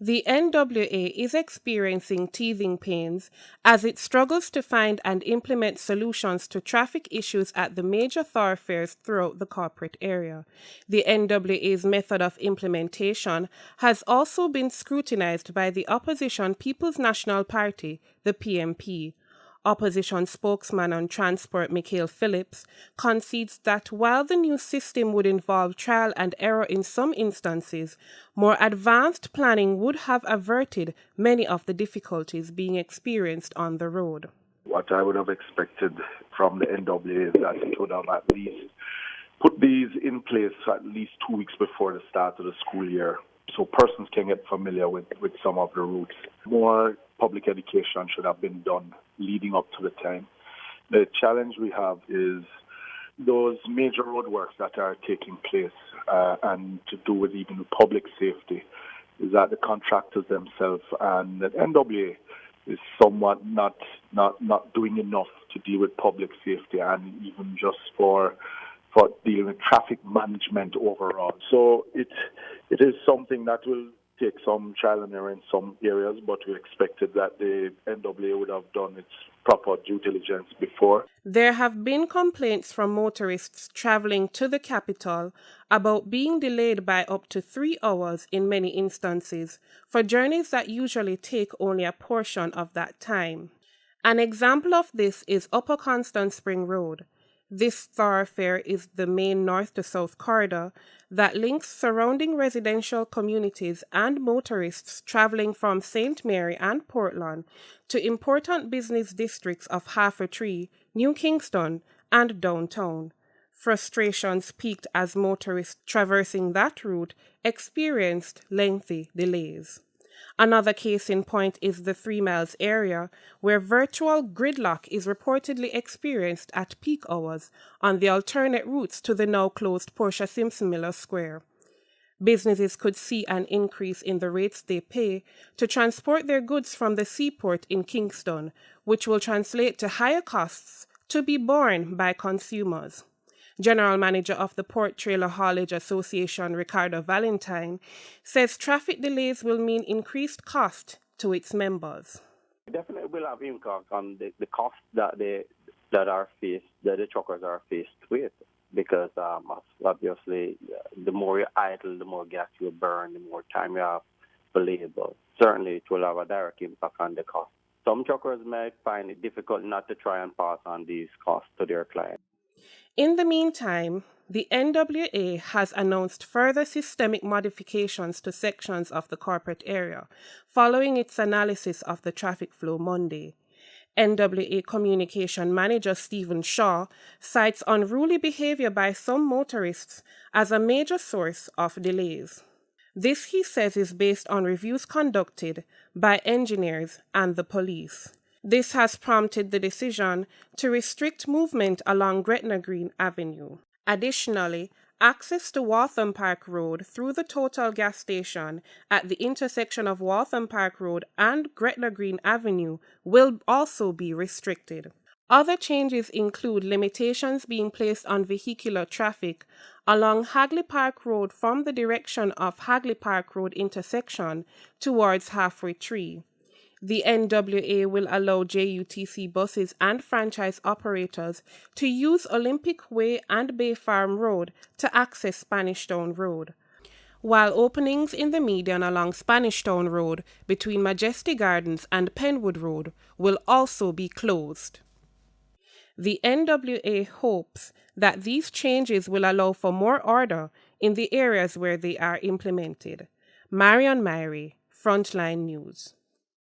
The NWA is experiencing teething pains as it struggles to find and implement solutions to traffic issues at the major thoroughfares throughout the corporate area. The NWA's method of implementation has also been scrutinized by the opposition People's National Party, the PNP. Opposition spokesman on transport Mikhail Phillips concedes that while the new system would involve trial and error in some instances, more advanced planning would have averted many of the difficulties being experienced on the road. What I would have expected from the NWA is that it would have at least put these in place at least 2 weeks before the start of the school year, so persons can get familiar with some of the routes. More public education should have been done leading up to the time. The challenge we have is those major roadworks that are taking place and to do with even public safety, is that the contractors themselves and the NWA is somewhat not doing enough to deal with public safety and even just for dealing with traffic management overall. So it is something that will take some trial and error in some areas, but we expected that the NWA would have done its proper due diligence before. There have been complaints from motorists traveling to the capital about being delayed by up to 3 hours in many instances for journeys that usually take only a portion of that time. An example of this is Upper Constant Spring Road. This thoroughfare is the main north to south corridor that links surrounding residential communities and motorists traveling from St. Mary and Portland to important business districts of Half-a-Tree, New Kingston, and downtown. Frustrations peaked as motorists traversing that route experienced lengthy delays. Another case in point is the 3 Miles area, where virtual gridlock is reportedly experienced at peak hours on the alternate routes to the now closed Portia Simpson Miller Square. Businesses could see an increase in the rates they pay to transport their goods from the seaport in Kingston, which will translate to higher costs to be borne by consumers. General Manager of the Port Trailer Haulage Association, Ricardo Valentine, says traffic delays will mean increased cost to its members. It definitely will have impact on the cost that the truckers are faced with, because obviously the more you idle, the more gas you burn, the more time you have for labor. Certainly it will have a direct impact on the cost. Some truckers may find it difficult not to try and pass on these costs to their clients. In the meantime, the NWA has announced further systemic modifications to sections of the corporate area, following its analysis of the traffic flow Monday. NWA Communication Manager Stephen Shaw cites unruly behavior by some motorists as a major source of delays. This, he says, is based on reviews conducted by engineers and the police. This has prompted the decision to restrict movement along Gretna Green Avenue. Additionally, access to Waltham Park Road through the Total gas station at the intersection of Waltham Park Road and Gretna Green Avenue will also be restricted. Other changes include limitations being placed on vehicular traffic along Hagley Park Road from the direction of Hagley Park Road intersection towards Halfway Tree. The NWA will allow JUTC buses and franchise operators to use Olympic Way and Bay Farm Road to access Spanish Town Road, while openings in the median along Spanish Town Road between Majesty Gardens and Penwood Road will also be closed. The NWA hopes that these changes will allow for more order in the areas where they are implemented. Marion Myrie, Frontline News.